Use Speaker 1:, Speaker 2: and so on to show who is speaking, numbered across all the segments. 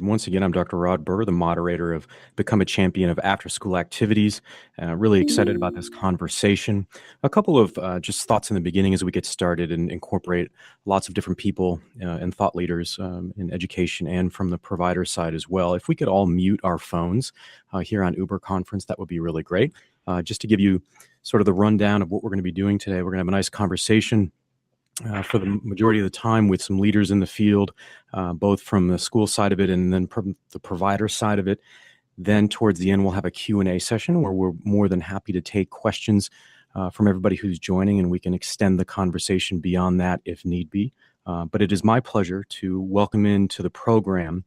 Speaker 1: Once again, I'm Dr. Rod Burr, the moderator of Become a Champion of After-School Activities. Really excited about this conversation. A couple of just thoughts in the beginning as we get started and incorporate lots of different people and thought leaders in education and from the provider side as well. If we could all mute our phones here on Uber Conference, that would be really great. Just to give you sort of the rundown of what we're going to be doing today, we're going to have a nice conversation for the majority of the time with some leaders in the field, both from the school side of it and then from the provider side of it. Then towards the end, we'll have a Q&A session where we're more than happy to take questions from everybody who's joining, and we can extend the conversation beyond that if need be. But it is my pleasure to welcome into the program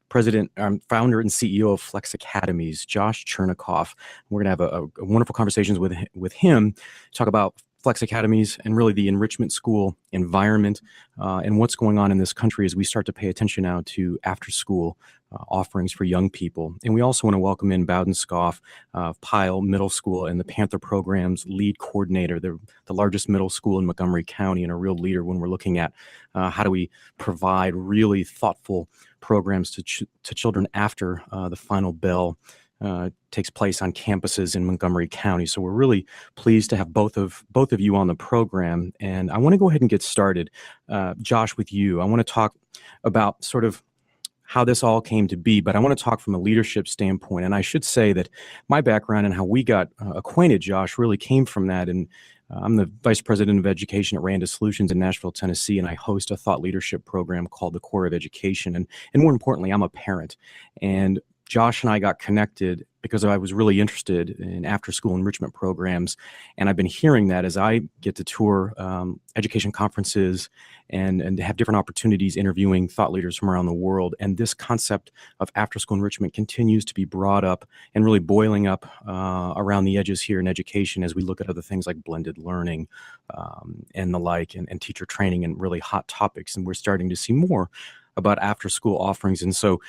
Speaker 1: founder and CEO of Flex Academies, Josh Chernikoff. We're going to have a wonderful conversations with him, talk about Flex Academies and really the enrichment school environment and what's going on in this country as we start to pay attention now to after-school offerings for young people. And we also want to welcome in Bowden Skoff, Pyle Middle School and the Panther program's lead coordinator. They're the largest middle school in Montgomery County and a real leader when we're looking at how do we provide really thoughtful programs to children after the final bell takes place on campuses in Montgomery County. So we're really pleased to have both of you on the program. And I want to go ahead and get started. Josh, with you, I want to talk about sort of how this all came to be, but I want to talk from a leadership standpoint. And I should say that my background and how we got acquainted, Josh, really came from that. And I'm the Vice President of Education at Randa Solutions in Nashville, Tennessee, and I host a thought leadership program called the Core of Education. And more importantly, I'm a parent. And Josh and I got connected because I was really interested in after-school enrichment programs, and I've been hearing that as I get to tour education conferences and have different opportunities interviewing thought leaders from around the world. And this concept of after-school enrichment continues to be brought up and really boiling up around the edges here in education as we look at other things like blended learning and the like, and teacher training and really hot topics. And we're starting to see more about after-school offerings. And so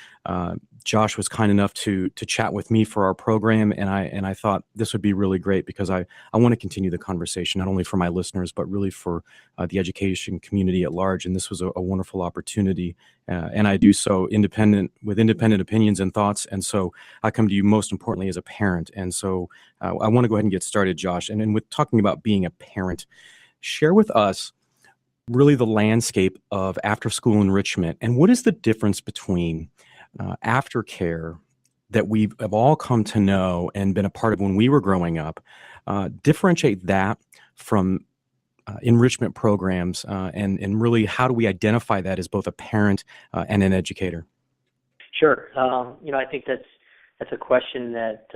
Speaker 1: Josh was kind enough to chat with me for our program, and I thought this would be really great because I want to continue the conversation, not only for my listeners, but really for the education community at large. And this was a wonderful opportunity, and I do so with independent opinions and thoughts. And so I come to you most importantly as a parent. And so I want to go ahead and get started, Josh. And with talking about being a parent, share with us really the landscape of after-school enrichment, and what is the difference between aftercare that we have all come to know and been a part of when we were growing up, differentiate that from enrichment programs, and really how do we identify that as both a parent and an educator?
Speaker 2: Sure. I think that's a question that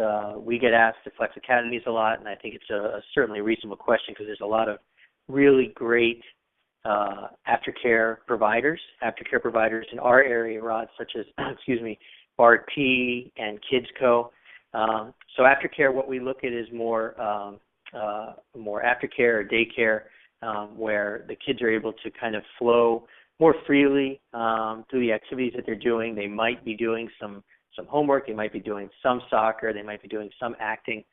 Speaker 2: we get asked at Flex Academies a lot, and I think it's a certainly reasonable question because there's a lot of really great aftercare providers in our area, Rod, such as, Bard P and Kids Co. So aftercare, what we look at is more aftercare or daycare, where the kids are able to kind of flow more freely through the activities that they're doing. They might be doing some homework, they might be doing some soccer, they might be doing some acting.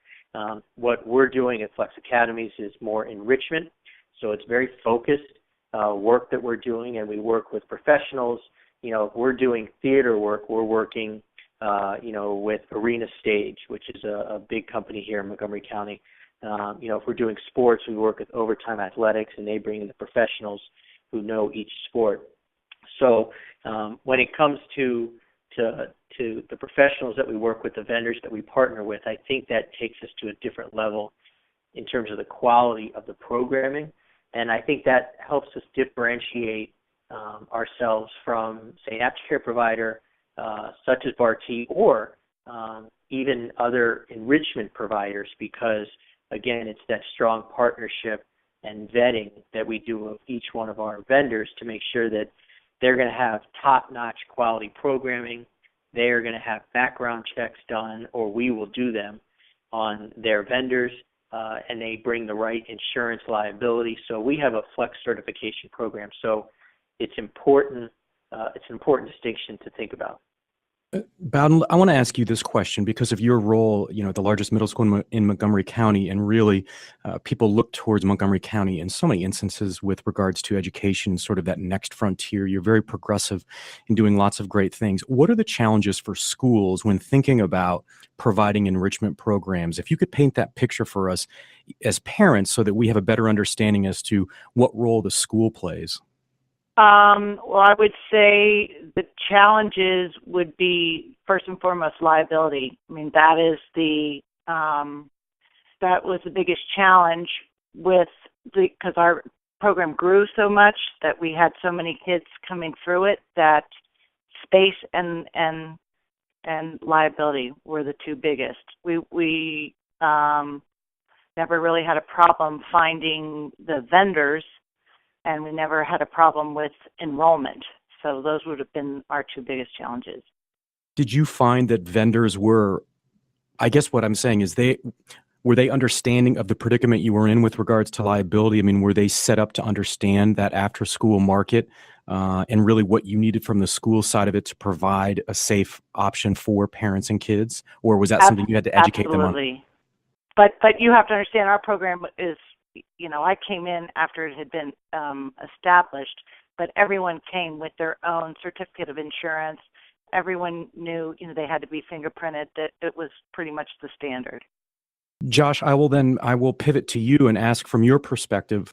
Speaker 2: What we're doing at Flex Academies is more enrichment, so it's very focused work that we're doing, and we work with professionals. If we're doing theater work, we're working, with Arena Stage, which is a big company here in Montgomery County. If we're doing sports, we work with Overtime Athletics, and they bring in the professionals who know each sport. So when it comes to the professionals that we work with, the vendors that we partner with, I think that takes us to a different level in terms of the quality of the programming. And I think that helps us differentiate ourselves from, say, an aftercare provider such as Barty or even other enrichment providers because, again, it's that strong partnership and vetting that we do of each one of our vendors to make sure that they're going to have top-notch quality programming. They are going to have background checks done, or we will do them on their vendors. And they bring the right insurance liability. So we have a Flex certification program. So it's important. It's an important distinction to think about.
Speaker 1: Bowden, I want to ask you this question because of your role, at the largest middle school in Montgomery County, and really people look towards Montgomery County in so many instances with regards to education, sort of that next frontier. You're very progressive in doing lots of great things. What are the challenges for schools when thinking about providing enrichment programs? If you could paint that picture for us as parents so that we have a better understanding as to what role the school plays.
Speaker 3: Well, I would say the challenges would be first and foremost liability. I mean, that was the biggest challenge because our program grew so much that we had so many kids coming through it that space and liability were the two biggest. We never really had a problem finding the vendors, and we never had a problem with enrollment. So those would have been our two biggest challenges.
Speaker 1: Did you find that vendors were, I guess what I'm saying is were they understanding of the predicament you were in with regards to liability? I mean, were they set up to understand that after school market and really what you needed from the school side of it to provide a safe option for parents and kids? Or was that something you had to educate them on?
Speaker 3: Absolutely. But you have to understand our program is, I came in after it had been established, but everyone came with their own certificate of insurance. Everyone knew, they had to be fingerprinted, that it was pretty much the standard.
Speaker 1: Josh, I will pivot to you and ask from your perspective.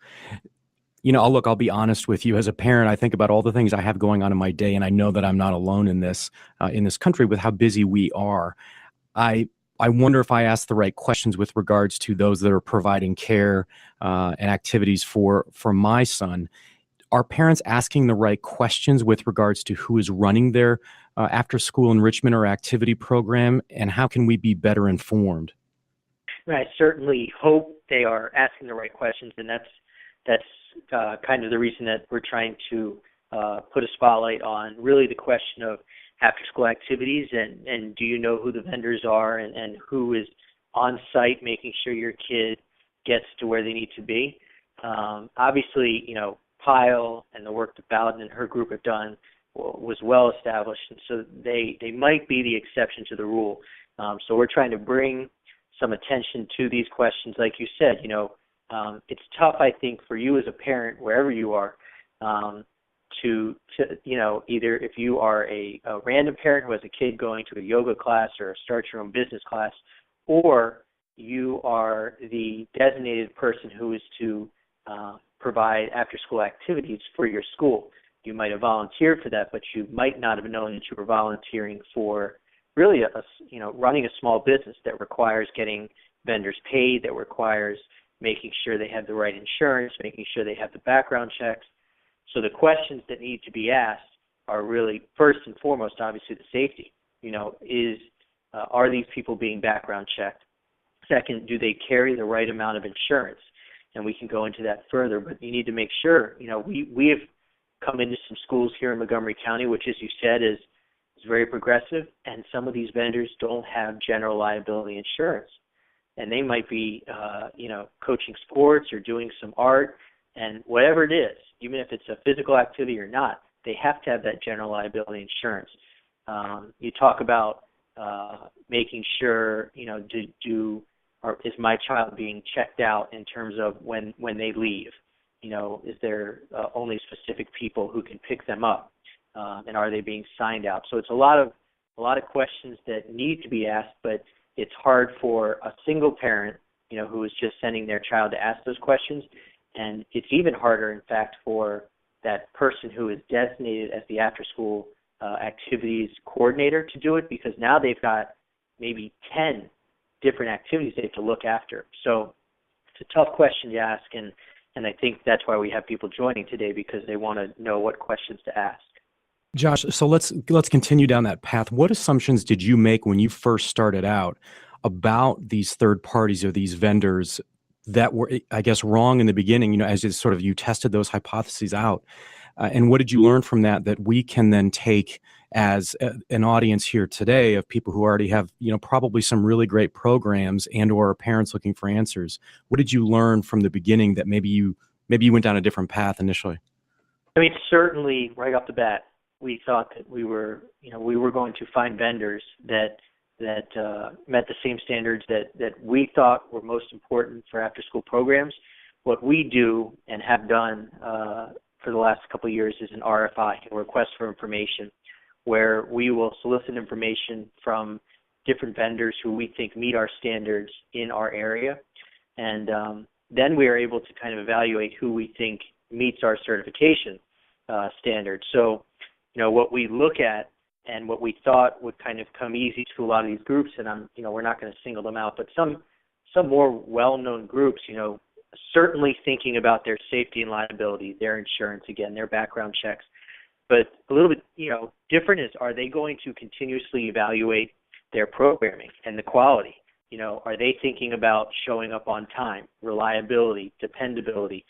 Speaker 1: I'll be honest with you. As a parent, I think about all the things I have going on in my day, and I know that I'm not alone in this country with how busy we are. I wonder if I ask the right questions with regards to those that are providing care and activities for my son. Are parents asking the right questions with regards to who is running their after-school enrichment or activity program, and how can we be better informed?
Speaker 2: I certainly hope they are asking the right questions, and that's kind of the reason that we're trying to put a spotlight on really the question of after-school activities and do you know who the vendors are and who is on site making sure your kid gets to where they need to be. Obviously, Pyle and the work that Bowden and her group have done was well established, and so they might be the exception to the rule. So we're trying to bring some attention to these questions. Like you said, it's tough, I think, for you as a parent, wherever you are, to either if you are a random parent who has a kid going to a yoga class or a start your own business class, or you are the designated person who is to provide after-school activities for your school. You might have volunteered for that, but you might not have known that you were volunteering for really running a small business that requires getting vendors paid, that requires making sure they have the right insurance, making sure they have the background checks. So the questions that need to be asked are really, first and foremost, obviously the safety. Are these people being background checked? Second, do they carry the right amount of insurance? And we can go into that further, but you need to make sure, we have come into some schools here in Montgomery County, which, as you said, is very progressive, and some of these vendors don't have general liability insurance. And they might be, coaching sports or doing some art, and whatever it is, even if it's a physical activity or not, they have to have that general liability insurance. You talk about making sure, is my child being checked out in terms of when they leave? Is there only specific people who can pick them up, and are they being signed out? So it's a lot of questions that need to be asked, but it's hard for a single parent, who is just sending their child to ask those questions. And it's even harder, in fact, for that person who is designated as the after-school activities coordinator to do it, because now they've got maybe 10 different activities they have to look after. So it's a tough question to ask, and I think that's why we have people joining today, because they want to know what questions to ask.
Speaker 1: Josh, so let's continue down that path. What assumptions did you make when you first started out about these third parties or these vendors that were, I guess, wrong in the beginning, as you tested those hypotheses out? And what did you learn from that we can then take as an audience here today of people who already have, probably some really great programs and or parents looking for answers? What did you learn from the beginning that maybe you went down a different path initially?
Speaker 2: I mean, certainly right off the bat, we thought that we were going to find vendors that met the same standards that we thought were most important for after-school programs. What we do and have done for the last couple of years is an RFI, a request for information, where we will solicit information from different vendors who we think meet our standards in our area. And then we are able to kind of evaluate who we think meets our certification standards. So, what we look at and what we thought would kind of come easy to a lot of these groups, and we're not going to single them out, but some more well-known groups, certainly thinking about their safety and liability, their insurance, again, their background checks. But a little bit, different is, are they going to continuously evaluate their programming and the quality? Are they thinking about showing up on time, reliability, dependability,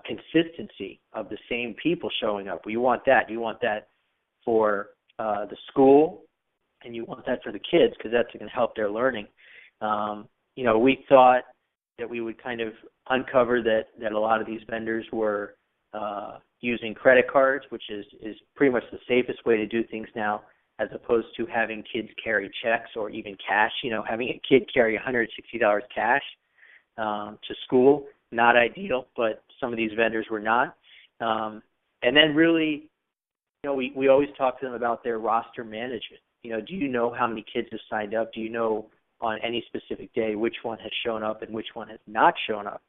Speaker 2: consistency of the same people showing up? Well, you want that. You want that for the school, and you want that for the kids, because that's going to help their learning. We thought that we would kind of uncover that a lot of these vendors were using credit cards, which is pretty much the safest way to do things now, as opposed to having kids carry checks or even cash. Having a kid carry $160 cash to school, not ideal, but some of these vendors were not. And then really, we always talk to them about their roster management. Do you know how many kids have signed up? Do you know on any specific day which one has shown up and which one has not shown up?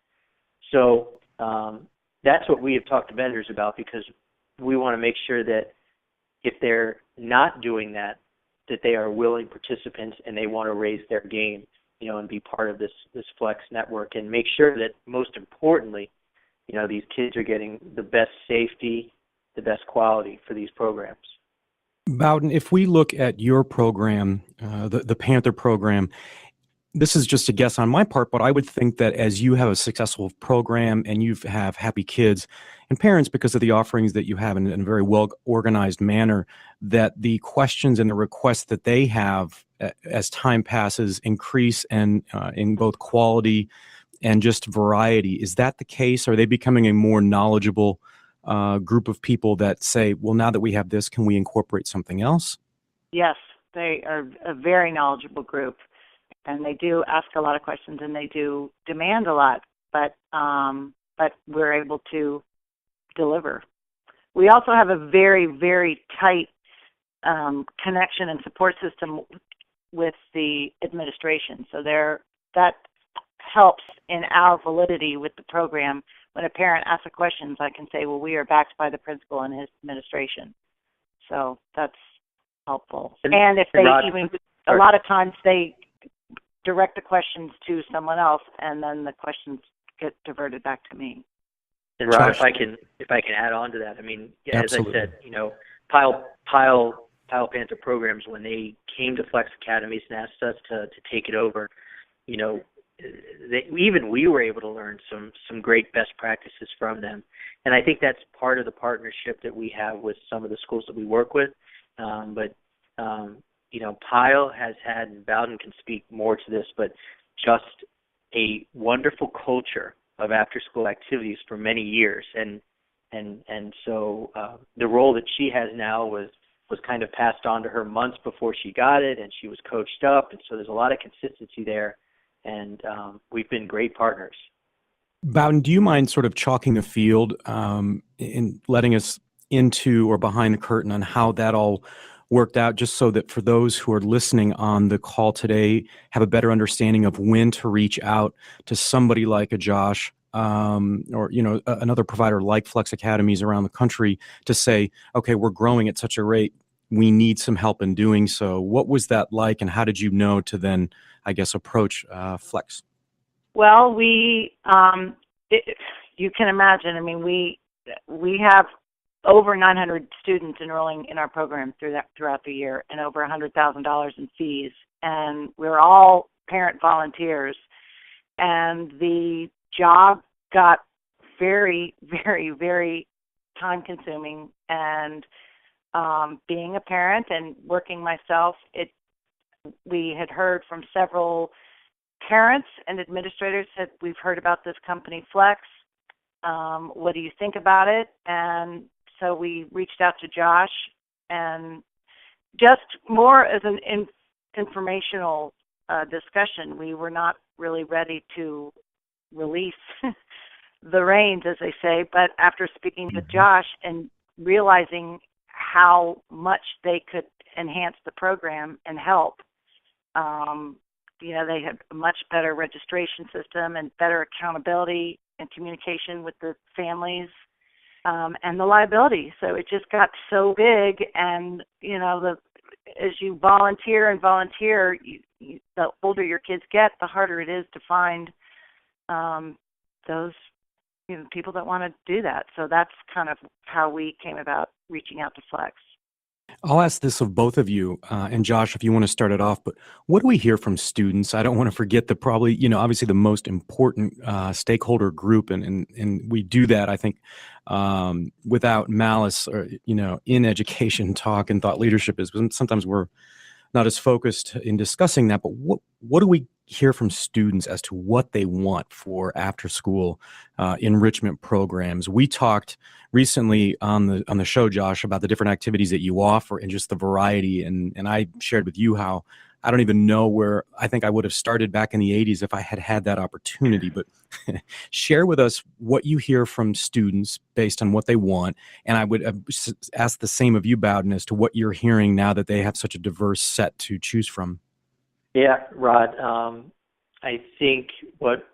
Speaker 2: So that's what we have talked to vendors about, because we want to make sure that if they're not doing that they are willing participants and they want to raise their game, and be part of this Flex network, and make sure that, most importantly, these kids are getting the best safety, the best quality for these programs.
Speaker 1: Bowden, if we look at your program, the Panther program, this is just a guess on my part, but I would think that as you have a successful program and you have happy kids and parents because of the offerings that you have in a very well-organized manner, that the questions and the requests that they have as time passes increase and in both quality and just variety. Is that the case? Are they becoming a more knowledgeable group of people that say, well, now that we have this, can we incorporate something else?
Speaker 3: Yes, they are a very knowledgeable group, and they do ask a lot of questions, and they do demand a lot, but we're able to deliver. We also have a very, very tight connection and support system with the administration, so that helps in our validity with the program. When a parent asks a question, I can say, well, we are backed by the principal and his administration. So that's helpful. And if they a lot of times they direct the questions to someone else, and then the questions get diverted back to me.
Speaker 2: And Rod, if I can add on to that, as I said, Pyle Panther programs, when they came to Flex Academies and asked us to take it over, even we were able to learn some great best practices from them. And I think that's part of the partnership that we have with some of the schools that we work with. Pyle has had, and Bowden can speak more to this, but just a wonderful culture of after-school activities for many years. And so the role that she has now was kind of passed on to her months before she got it, and she was coached up. And so there's a lot of consistency there. And we've been great partners.
Speaker 1: Bowden, do you mind sort of chalking the field in letting us into or behind the curtain on how that all worked out, just so that for those who are listening on the call today have a better understanding of when to reach out to somebody like a Josh or another provider like Flex Academies around the country to say, okay, we're growing at such a rate, we need some help in doing so. What was that like, and how did you know to then, I guess, approach Flex?
Speaker 3: Well, you can imagine. We have over 900 students enrolling in our program throughout the year, and over $100,000 in fees, and we're all parent volunteers. And the job got very, very, very time-consuming, and being a parent and working myself, we had heard from several parents and administrators that we've heard about this company Flex. What do you think about it? And so we reached out to Josh and just more as an informational discussion. We were not really ready to release the reins, as they say, but after speaking with Josh and realizing how much they could enhance the program and help, they had a much better registration system and better accountability and communication with the families, and the liability. So it just got so big, and as you volunteer, the older your kids get, the harder it is to find those people that want to do that. So that's kind of how we came about reaching out to Flex.
Speaker 1: I'll ask this of both of you, and Josh, if you want to start it off, but what do we hear from students? I don't want to forget the probably, obviously the most important stakeholder group, and we do that, I think, without malice or, in education talk and thought leadership is sometimes we're not as focused in discussing that, but what do we hear from students as to what they want for after school enrichment programs? We talked recently on the show, Josh, about the different activities that you offer and just the variety, and I shared with you how I don't even know where I think I would have started back in the 80s if I had had that opportunity. But share with us what you hear from students based on what they want. And I would ask the same of you, Bowden, as to what you're hearing now that they have such a diverse set to choose from.
Speaker 2: Yeah, Rod. I think what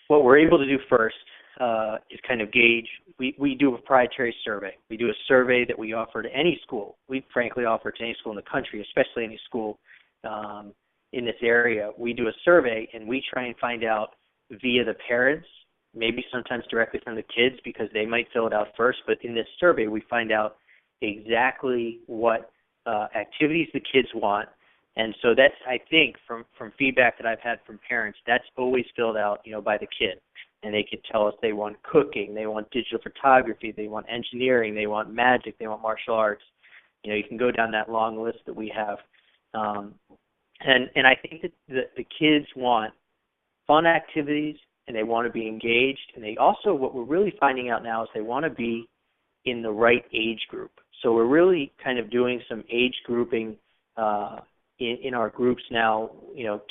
Speaker 2: we're able to do first is kind of gauge. We do a proprietary survey. We do a survey that we offer to any school. We frankly offer to any school in the country, especially any school in this area. We do a survey, and we try and find out via the parents, maybe sometimes directly from the kids because they might fill it out first. But in this survey, we find out exactly what activities the kids want. And so that's, I think, from feedback that I've had from parents, that's always filled out, by the kid. And they could tell us they want cooking, they want digital photography, they want engineering, they want magic, they want martial arts. You can go down that long list that we have. And I think that the kids want fun activities, and they want to be engaged. And they also, what we're really finding out now is they want to be in the right age group. So we're really kind of doing some age grouping in our groups now,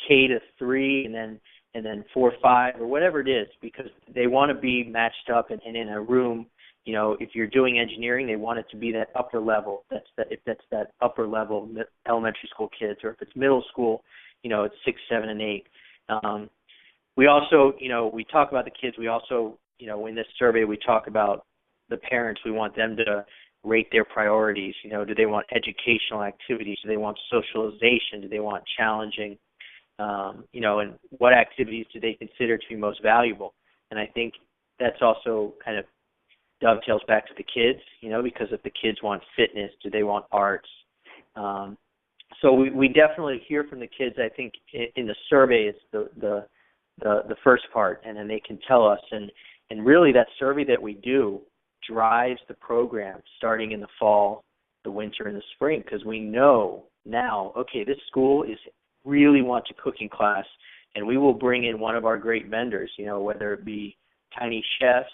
Speaker 2: K to 3 and then 4 or 5 or whatever it is, because they want to be matched up and in a room. If you're doing engineering, they want it to be that upper level. If that's that upper level elementary school kids, or if it's middle school, it's 6, 7, and 8. We also, we talk about the kids. We also, in this survey, we talk about the parents. We want them to rate their priorities. Do they want educational activities? Do they want socialization? Do they want challenging? And what activities do they consider to be most valuable? And I think that's also kind of dovetails back to the kids, because if the kids want fitness, do they want arts? So we definitely hear from the kids. I think in the survey, it's the first part, and then they can tell us. And really that survey that we do drives the program starting in the fall, the winter, and the spring, because we know now, okay, this school really wants a cooking class, and we will bring in one of our great vendors, whether it be Tiny Chefs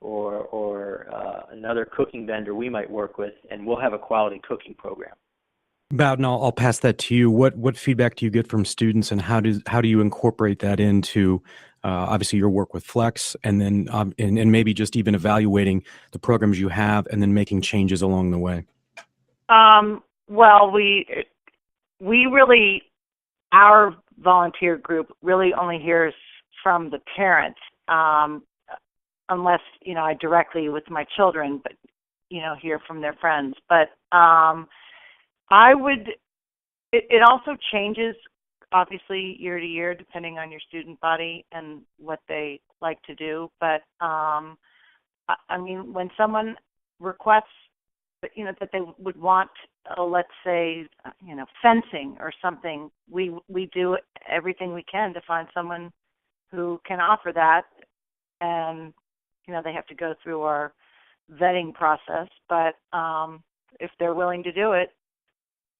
Speaker 2: or another cooking vendor we might work with, and we'll have a quality cooking program.
Speaker 1: Bowden, I'll pass that to you. What feedback do you get from students, and how do you incorporate that into obviously your work with Flex, and then and maybe just even evaluating the programs you have and then making changes along the way?
Speaker 3: Well, we really, our volunteer group really only hears from the parents, unless I directly with my children, but hear from their friends. But it also changes, obviously, year to year, depending on your student body and what they like to do. But, when someone requests, that they would want, let's say, fencing or something, we do everything we can to find someone who can offer that. And, they have to go through our vetting process. But if they're willing to do it,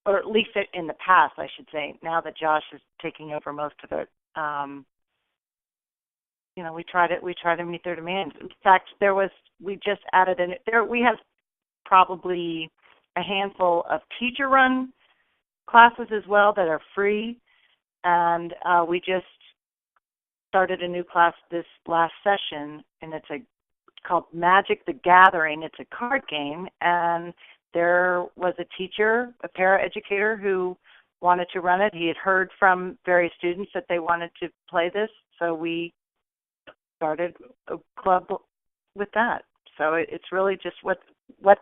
Speaker 3: or at least in the past, I should say, now that Josh is taking over most of it, we try to meet their demands. In fact, we just added we have probably a handful of teacher-run classes as well that are free. And we just started a new class this last session, and it's called Magic the Gathering. It's a card game, and there was a teacher, a paraeducator, who wanted to run it. He had heard from various students that they wanted to play this, so we started a club with that. So it's really just what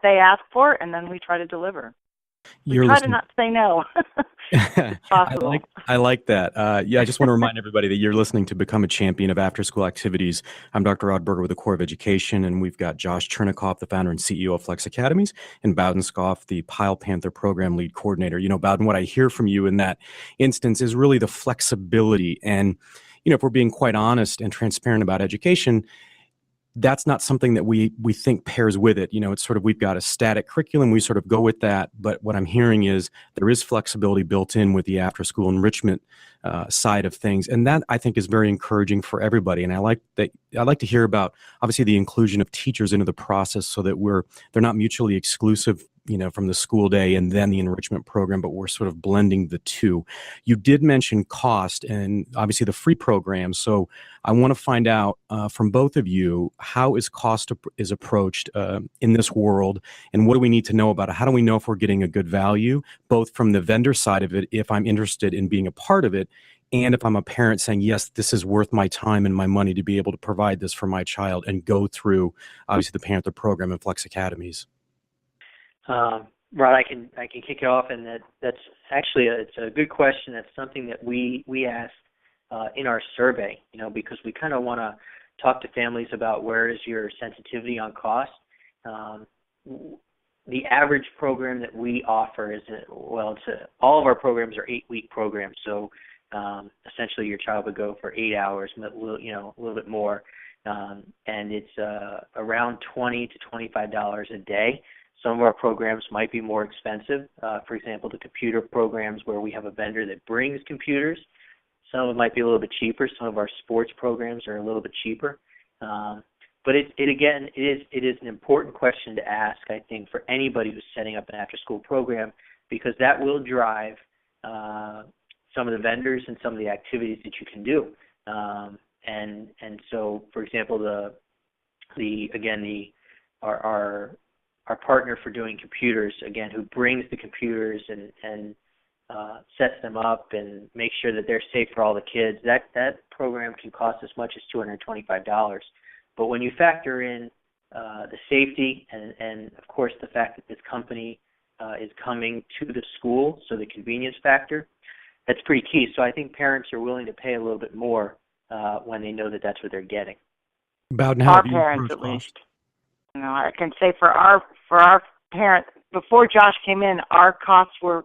Speaker 3: they ask for, and then we try to deliver. We try to not say no. Possible.
Speaker 1: I like that. I just want to remind everybody that you're listening to Become a Champion of After-School Activities. I'm Dr. Rod Berger with the Corps of Education, and we've got Josh Chernikoff, the founder and CEO of Flex Academies, and Bowden Skoff, the Pyle Panther Program Lead Coordinator. You know, Bowden, what I hear from you in that instance is really the flexibility. And, you know, if we're being quite honest and transparent about education, that's not something that we think pairs with it. You know, it's sort of, we've got a static curriculum, we sort of go with that. But what I'm hearing is there is flexibility built in with the after school enrichment side of things. And that, I think, is very encouraging for everybody. And I like to hear about, obviously, the inclusion of teachers into the process so that they're not mutually exclusive, you know, from the school day and then the enrichment program, but we're sort of blending the two. You did mention cost and obviously the free program. So I want to find out from both of you, how is cost is approached in this world, and what do we need to know about it? How do we know if we're getting a good value, both from the vendor side of it, if I'm interested in being a part of it, and if I'm a parent saying, yes, this is worth my time and my money to be able to provide this for my child and go through, obviously, the Panther program and Flex Academies?
Speaker 2: Rod, I can kick it off, and that's actually it's a good question. That's something that we asked in our survey, you know, because we kind of want to talk to families about where is your sensitivity on cost. The average program that we offer is all of our programs are 8-week programs, so essentially your child would go for 8 hours, a little bit more, and it's around $20 to $25 a day. Some of our programs might be more expensive. For example, the computer programs where we have a vendor that brings computers, some of it might be a little bit cheaper. Some of our sports programs are a little bit cheaper. But it is an important question to ask, I think, for anybody who's setting up an after-school program, because that will drive some of the vendors and some of the activities that you can do. And so, for example, our partner for doing computers, again, who brings the computers and sets them up and makes sure that they're safe for all the kids, that program can cost as much as $225. But when you factor in the safety and of course, the fact that this company is coming to the school, so the convenience factor, that's pretty key. So I think parents are willing to pay a little bit more when they know that that's what they're getting.
Speaker 1: Bowden,
Speaker 3: our parents, at least. You know, I can say for our parents, before Josh came in, our costs were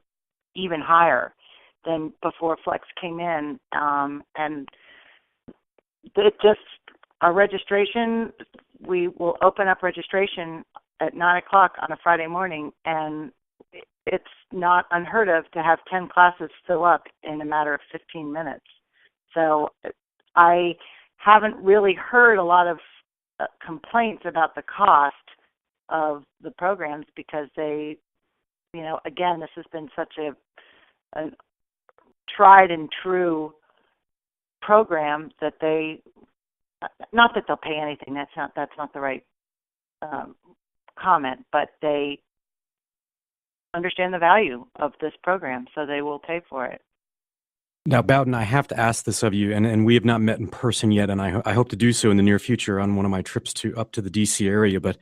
Speaker 3: even higher than before Flex came in, and it just, our registration, we will open up registration at 9 o'clock on a Friday morning, and it's not unheard of to have 10 classes fill up in a matter of 15 minutes. So I haven't really heard a lot of complaints about the cost of the programs, because they, you know, again, this has been such a tried and true program that they, not that they'll pay anything, that's not the right comment, but they understand the value of this program, so they will pay for it.
Speaker 1: Now, Bowden, I have to ask this of you, and we have not met in person yet, and I hope to do so in the near future on one of my trips up to the DC area. But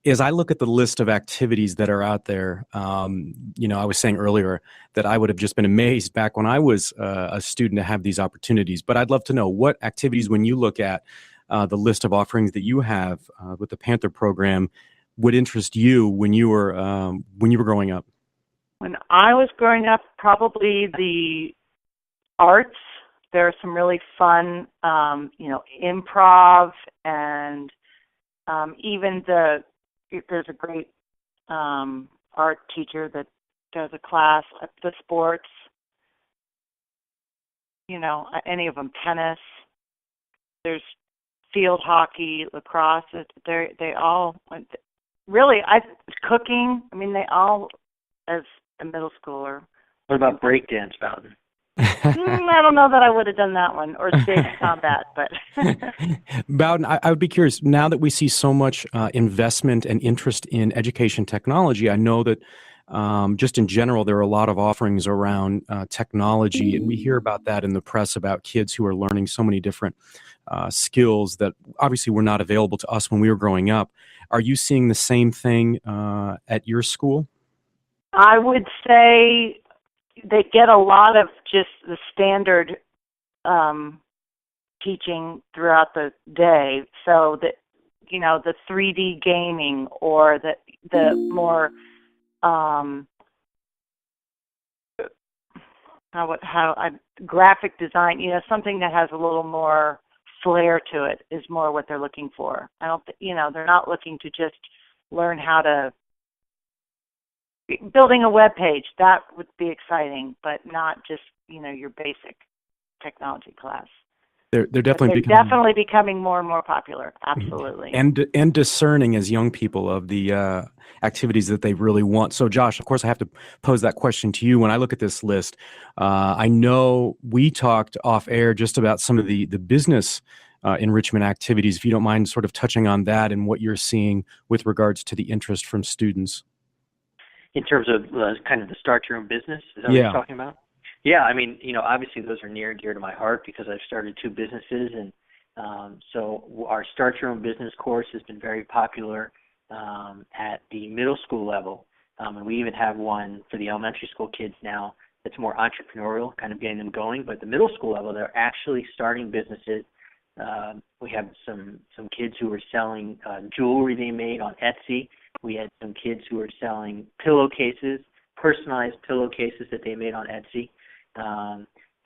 Speaker 1: as I look at the list of activities that are out there, you know, I was saying earlier that I would have just been amazed back when I was a student to have these opportunities. But I'd love to know what activities, when you look at the list of offerings that you have with the Panther program, would interest you when you were growing up.
Speaker 3: When I was growing up, probably the arts. There are some really fun, you know, improv, and even there's a great art teacher that does a class at the sports, you know, any of them, tennis. There's field hockey, lacrosse. They all, really, cooking. I mean, they all, as a middle schooler.
Speaker 2: What about breakdance, Bowden?
Speaker 3: I don't know that I would have done that one, or stage combat, but.
Speaker 1: Bowden, I would be curious, now that we see so much investment and interest in education technology, I know that just in general, there are a lot of offerings around technology, and we hear about that in the press about kids who are learning so many different skills that obviously were not available to us when we were growing up. Are you seeing the same thing at your school?
Speaker 3: I would say they get a lot of just the standard teaching throughout the day. So that, the 3D gaming or the more graphic design, something that has a little more flair to it is more what they're looking for. I don't, they're not looking to just learn how to building a web page. That would be exciting, but not just, your basic technology class.
Speaker 1: They're definitely
Speaker 3: becoming more and more popular. Absolutely.
Speaker 1: And discerning as young people of the activities that they really want. So, Josh, of course, I have to pose that question to you. When I look at this list, I know we talked off air just about some of the business enrichment activities. If you don't mind sort of touching on that and what you're seeing with regards to the interest from students.
Speaker 2: In terms of kind of the start your own business, is that what you're talking about? Yeah, I mean, obviously those are near and dear to my heart because I've started 2 businesses, and so our Start Your Own Business course has been very popular at the middle school level, and we even have one for the elementary school kids now that's more entrepreneurial, kind of getting them going. But at the middle school level, they're actually starting businesses. We have some kids who are selling jewelry they made on Etsy. We had some kids who were selling pillowcases, personalized pillowcases that they made on Etsy.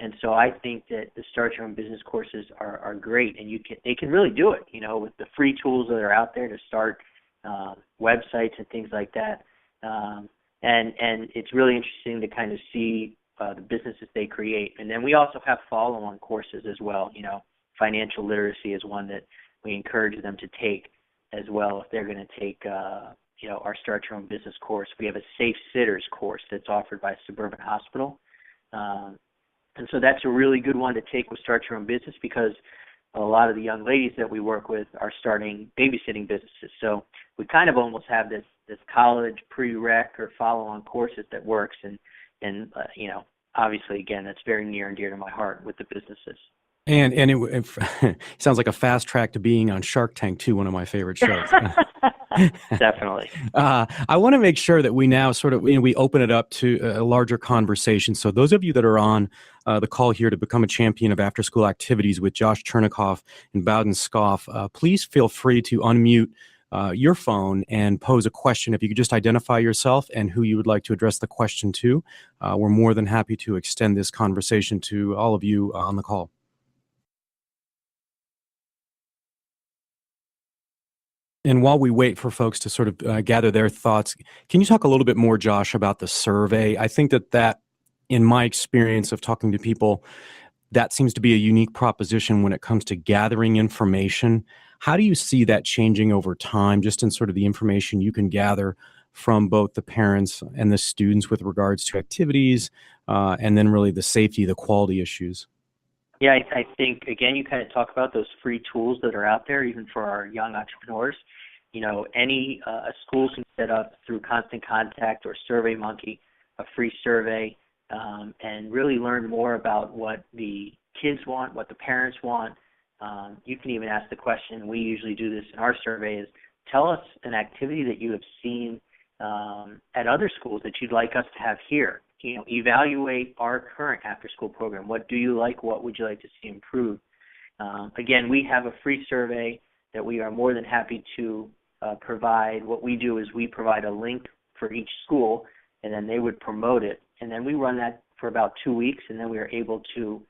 Speaker 2: And so I think that the Start Your Own Business courses are great, and they can really do it, with the free tools that are out there to start websites and things like that. And it's really interesting to kind of see the businesses they create. And then we also have follow-on courses as well. Financial literacy is one that we encourage them to take as well if they're going to take our Start Your Own Business course. We have a Safe Sitters course that's offered by Suburban Hospital. And so that's a really good one to take with Start Your Own Business because a lot of the young ladies that we work with are starting babysitting businesses. So we kind of almost have this college prereq or follow-on courses that works. And obviously, again, that's very near and dear to my heart with the businesses.
Speaker 1: And it sounds like a fast track to being on Shark Tank too, one of my favorite shows.
Speaker 2: Definitely.
Speaker 1: I want to make sure that we now sort of we open it up to a larger conversation. So those of you that are on the call here to become a champion of after-school activities with Josh Chernikoff and Bowden Skoff, please feel free to unmute your phone and pose a question. If you could just identify yourself and who you would like to address the question to, we're more than happy to extend this conversation to all of you on the call. And while we wait for folks to sort of gather their thoughts, can you talk a little bit more, Josh, about the survey? I think that, in my experience of talking to people, that seems to be a unique proposition when it comes to gathering information. How do you see that changing over time, just in sort of the information you can gather from both the parents and the students with regards to activities, and then really the safety, the quality issues?
Speaker 2: Yeah, I think, again, you kind of talk about those free tools that are out there, even for our young entrepreneurs. Any a school can set up through Constant Contact or SurveyMonkey, a free survey, and really learn more about what the kids want, what the parents want. You can even ask the question, we usually do this in our survey, is tell us an activity that you have seen at other schools that you'd like us to have here. Evaluate our current after-school program. What do you like? What would you like to see improved? Again, we have a free survey that we are more than happy to provide. What we do is we provide a link for each school, and then they would promote it. And then we run that for about 2 weeks, and then we are able to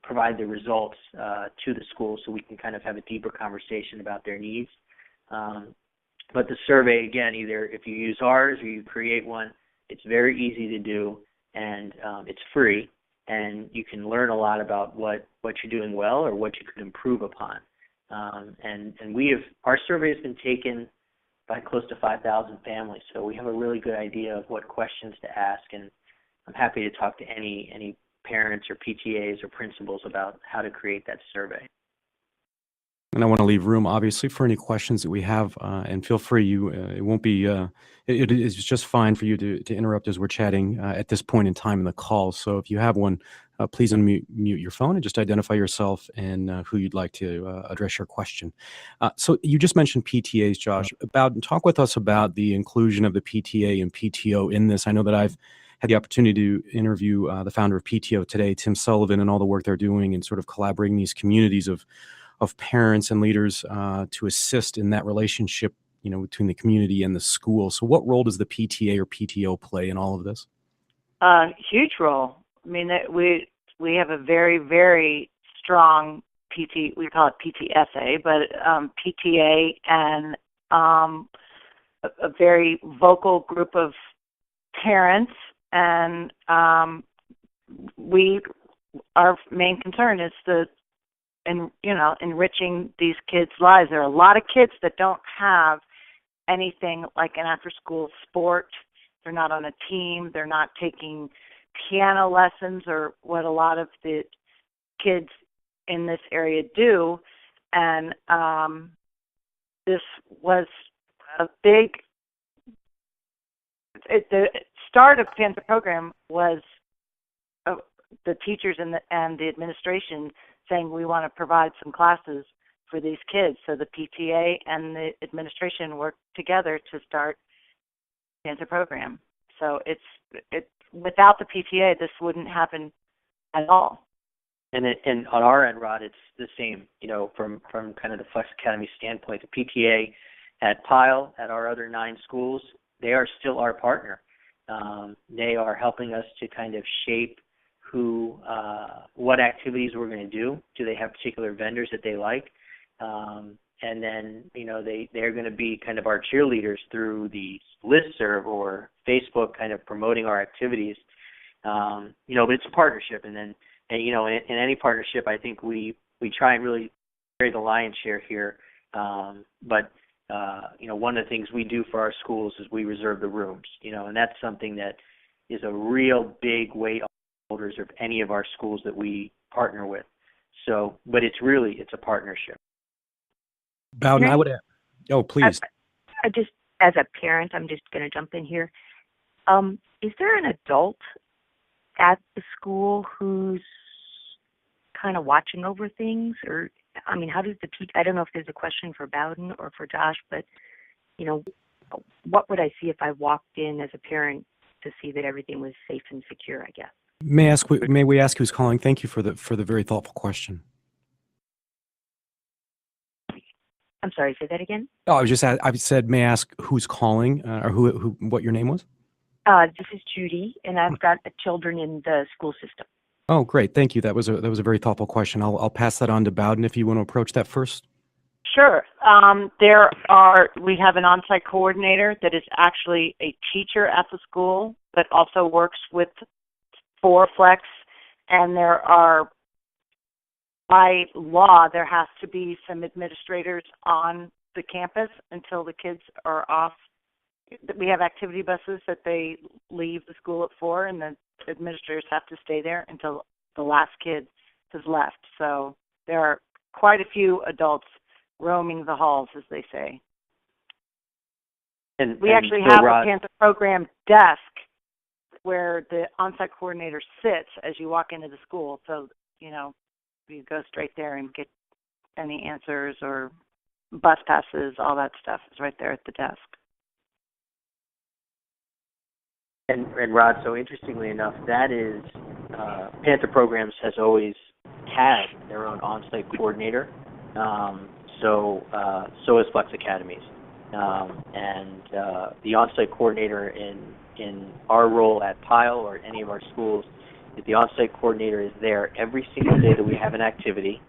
Speaker 2: provide the results to the school so we can kind of have a deeper conversation about their needs. But the survey, again, either if you use ours or you create one, it's very easy to do, and it's free, and you can learn a lot about what you're doing well or what you could improve upon. And our survey has been taken by close to 5,000 families. So we have a really good idea of what questions to ask, and I'm happy to talk to any parents or PTAs or principals about how to create that survey.
Speaker 1: And I want to leave room, obviously, for any questions that we have, and feel free. It won't be. It is just fine for you to interrupt as we're chatting at this point in time in the call. So if you have one, please unmute your phone and just identify yourself and who you'd like to address your question. So you just mentioned PTAs, Josh. Talk with us about the inclusion of the PTA and PTO in this. I know that I've had the opportunity to interview the founder of PTO today, Tim Sullivan, and all the work they're doing and sort of collaborating these communities of parents and leaders to assist in that relationship, between the community and the school. So what role does the PTA or PTO play in all of this?
Speaker 3: Huge role. I mean, we have a very, very strong we call it PTSA, but PTA and a very vocal group of parents, and our main concern is enriching these kids' lives. There are a lot of kids that don't have anything like an after-school sport. They're not on a team. They're not taking piano lessons or what a lot of the kids in this area do. And this was a big the start of Panther program was the teachers and the administration saying we want to provide some classes for these kids. So the PTA and the administration worked together to start Panther program. So it's without the PTA, this wouldn't happen at all.
Speaker 2: And on our end, Rod, it's the same. From kind of the Flex Academy standpoint, the PTA at Pyle, at our other 9 schools, they are still our partner. They are helping us to kind of shape what activities we're going to do. Do they have particular vendors that they like? And then, they're going to be kind of our cheerleaders through the listserv or Facebook, kind of promoting our activities. But it's a partnership. And then, in any partnership, I think we try and really carry the lion's share here. But one of the things we do for our schools is we reserve the rooms, and that's something that is a real big weight on the shoulders of any of our schools that we partner with. So, but it's a partnership.
Speaker 1: Bowden, I would add. Oh, please.
Speaker 4: I just, as a parent, I'm just going to jump in here. Is there an adult at the school who's kind of watching over things? Or, how does I don't know if there's a question for Bowden or for Josh, but, what would I see if I walked in as a parent to see that everything was safe and secure, I guess?
Speaker 1: May we ask who's calling? Thank you for the very thoughtful question.
Speaker 4: I'm sorry, say that again?
Speaker 1: Oh, I said, may I ask who's calling or who what your name was?
Speaker 4: This is Judy, and I've got children in the school system.
Speaker 1: Oh, great. Thank you. That was a very thoughtful question. I'll pass that on to Bowden if you want to approach that first.
Speaker 3: Sure. We have an Onsite Coordinator that is actually a teacher at the school, but also works for Flex, and there are, by law, there has to be some administrators on the campus until the kids are off. We have activity buses that they leave the school at 4, and the administrators have to stay there until the last kid has left. So there are quite a few adults roaming the halls, as they say. And we actually have a Panther program desk where the Onsite Coordinator sits as you walk into the school. So, you go straight there and get any answers or bus passes, all that stuff is right there at the desk.
Speaker 2: And Rod, so interestingly enough, that is, Panther Programs has always had their own Onsite Coordinator. So has Flex Academies. And the Onsite Coordinator in our role at Pyle or any of our schools, the Onsite Coordinator is there every single day that we have an activity.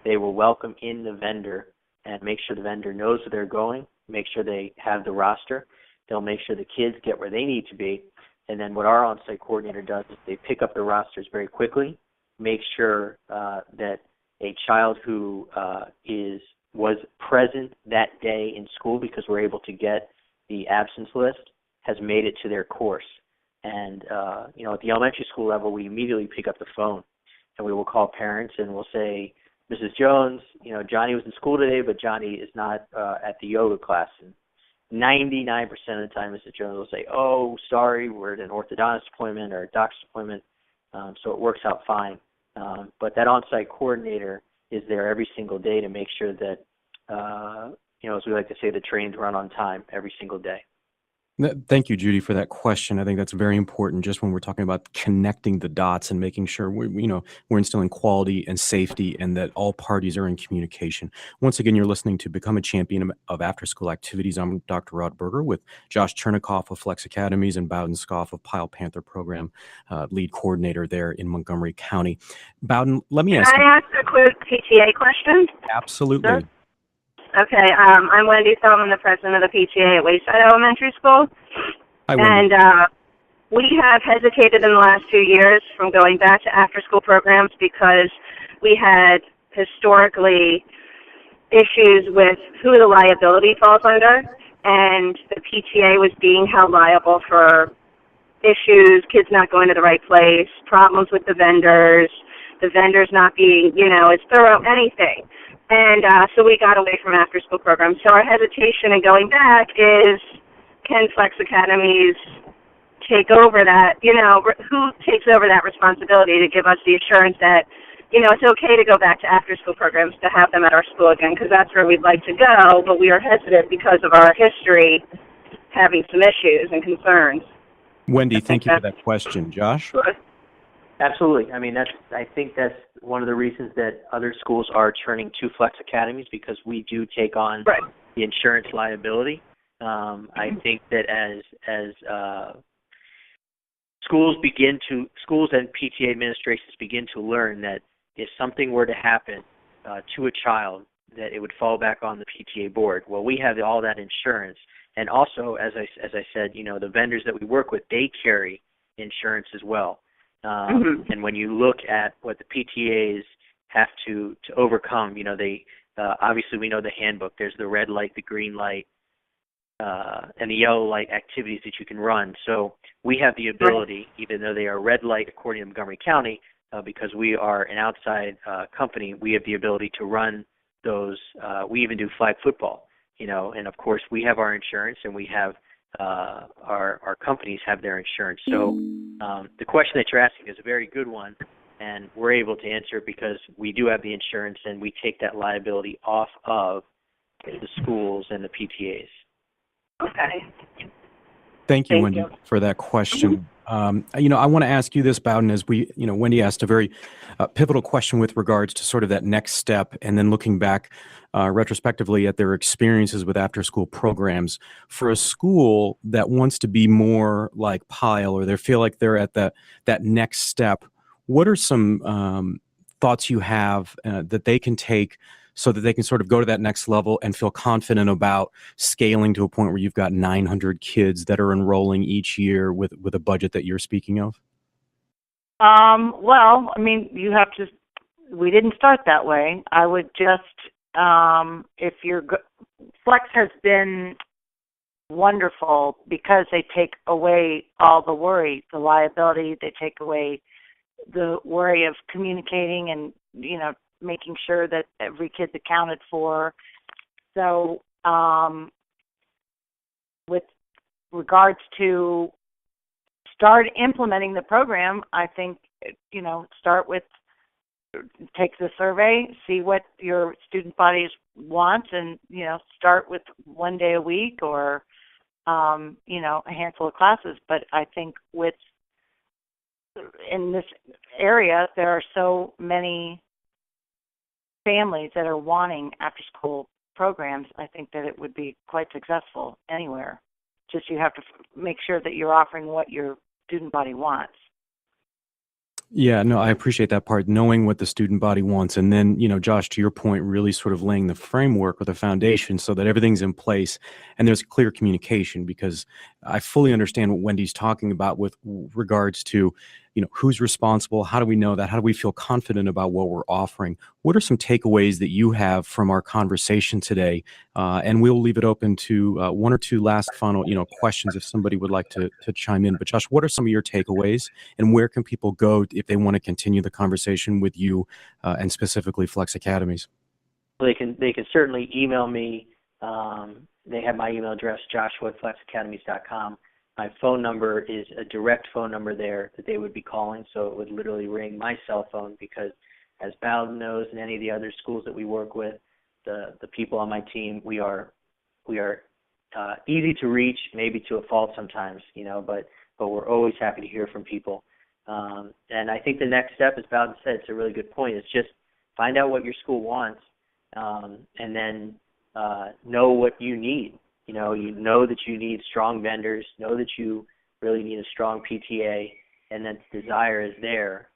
Speaker 2: They will welcome in the vendor and make sure the vendor knows where they're going, make sure they have the roster. They'll make sure the kids get where they need to be. And then what our Onsite Coordinator does is they pick up the rosters very quickly, make sure that a child who is was present that day in school because we're able to get the absence list has made it to their course. And, at the elementary school level, we immediately pick up the phone and we will call parents and we'll say, Mrs. Jones, Johnny was in school today, but Johnny is not at the yoga class. And 99% of the time, Mrs. Jones will say, oh, sorry, we're at an orthodontist appointment or a doctor's appointment, so it works out fine. But that on-site coordinator is there every single day to make sure that, as we like to say, the trains run on time every single day.
Speaker 1: Thank you, Judy, for that question. I think that's very important just when we're talking about connecting the dots and making sure we're instilling quality and safety and that all parties are in communication. Once again, you're listening to Become a Champion of After-School Activities. I'm Dr. Rod Berger with Josh Chernikoff of Flex Academies and Bowden Skoff of Pyle Panther Program, lead coordinator there in Montgomery County. Bowden, let me ask you.
Speaker 5: Can I ask a quick PTA question?
Speaker 1: Absolutely.
Speaker 5: Sure. Okay, I'm Wendy Feldman, the president of the PTA at Wayside Elementary School.
Speaker 1: Hi, Wendy.
Speaker 5: And we have hesitated in the last 2 years from going back to after-school programs because we had historically issues with who the liability falls under, and the PTA was being held liable for issues, kids not going to the right place, problems with the vendors not being, as thorough, anything. And so we got away from after-school programs. So our hesitation in going back is, can Flex Academies take over that, who takes over that responsibility to give us the assurance that, it's okay to go back to after-school programs, to have them at our school again, because that's where we'd like to go, but we are hesitant because of our history having some issues and concerns.
Speaker 1: Wendy, thank you for that question. Josh?
Speaker 5: Sure.
Speaker 2: Absolutely. I think that's one of the reasons that other schools are turning to Flex Academies, because we do take on the insurance liability. I think that as schools and PTA administrations begin to learn that if something were to happen to a child, that it would fall back on the PTA board. Well, we have all that insurance, and also, as I said, the vendors that we work with, they carry insurance as well. And when you look at what the PTAs have to overcome, they obviously, we know the handbook. There's the red light, the green light, and the yellow light activities that you can run. So we have the ability, even though they are red light according to Montgomery County, because we are an outside company, we have the ability to run those. We even do flag football, and of course we have our insurance, and we have our companies have their insurance. So the question that you're asking is a very good one, and we're able to answer it because we do have the insurance, and we take that liability off of the schools and the PTAs.
Speaker 5: Okay.
Speaker 1: Thank you, Wendy, for that question. I want to ask you this, Bowden, as Wendy asked a very pivotal question with regards to sort of that next step, and then looking back retrospectively at their experiences with after-school programs. For a school that wants to be more like Pyle, or they feel like they're at that next step, what are some thoughts you have that they can take so that they can sort of go to that next level and feel confident about scaling to a point where you've got 900 kids that are enrolling each year with a budget that you're speaking of?
Speaker 3: Well, we didn't start that way. I would just, Flex has been wonderful because they take away all the worry, the liability. They take away the worry of communicating and, making sure that every kid's accounted for. So with regards to start implementing the program, I think, start with, take the survey, see what your student bodies want, and, start with 1 day a week or, a handful of classes. But I think in this area, there are so many families that are wanting after-school programs. I think that it would be quite successful anywhere. Just you have to make sure that you're offering what your student body wants.
Speaker 1: Yeah, no, I appreciate that part, knowing what the student body wants. And then, Josh, to your point, really sort of laying the framework or the foundation so that everything's in place and there's clear communication, because I fully understand what Wendy's talking about with regards to, who's responsible. How do we know that? How do we feel confident about what we're offering? What are some takeaways that you have from our conversation today? And we'll leave it open to one or two last final, questions if somebody would like to chime in. But Josh, what are some of your takeaways, and where can people go if they want to continue the conversation with you and specifically Flex Academies?
Speaker 2: They can certainly email me. They have my email address, joshua@flexacademies.com. My phone number is a direct phone number there that they would be calling, so it would literally ring my cell phone because, as Bowden knows and any of the other schools that we work with, the people on my team, we are easy to reach, maybe to a fault sometimes, but we're always happy to hear from people. And I think the next step, as Bowden said, it's a really good point, is just find out what your school wants, and then know what you need. You know that you need strong vendors, know that you really need a strong PTA, and that the desire is there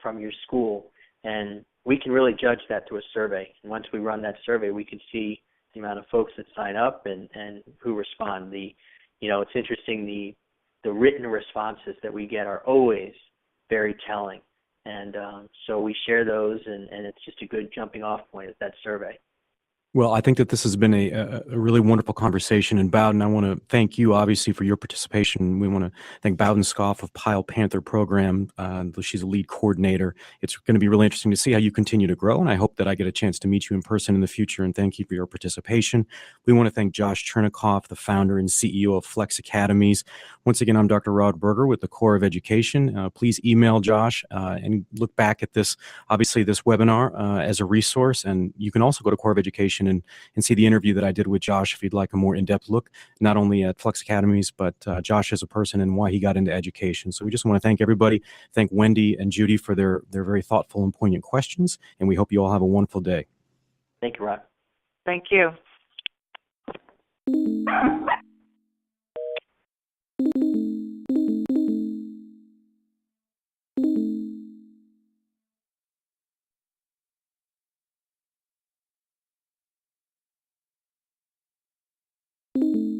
Speaker 2: from your school. And we can really judge that through a survey. And once we run that survey, we can see the amount of folks that sign up and who respond. It's interesting, the written responses that we get are always very telling. And so we share those, and it's just a good jumping off point at that survey.
Speaker 1: Well, I think that this has been a really wonderful conversation. And Bowden, I want to thank you, obviously, for your participation. We want to thank Bowden Skoff of Pyle Panther program. She's a lead coordinator. It's going to be really interesting to see how you continue to grow. And I hope that I get a chance to meet you in person in the future. And thank you for your participation. We want to thank Josh Chernikoff, the founder and CEO of Flex Academies. Once again, I'm Dr. Rod Berger with the Core of Education. Please email Josh and look back at this, obviously, this webinar as a resource. And you can also go to Core of Education and see the interview that I did with Josh if you'd like a more in-depth look, not only at Flex Academies, but Josh as a person and why he got into education. So we just want to thank everybody, thank Wendy and Judy for their very thoughtful and poignant questions, and we hope you all have a wonderful day.
Speaker 2: Thank you, Rod.
Speaker 3: Thank you.
Speaker 6: you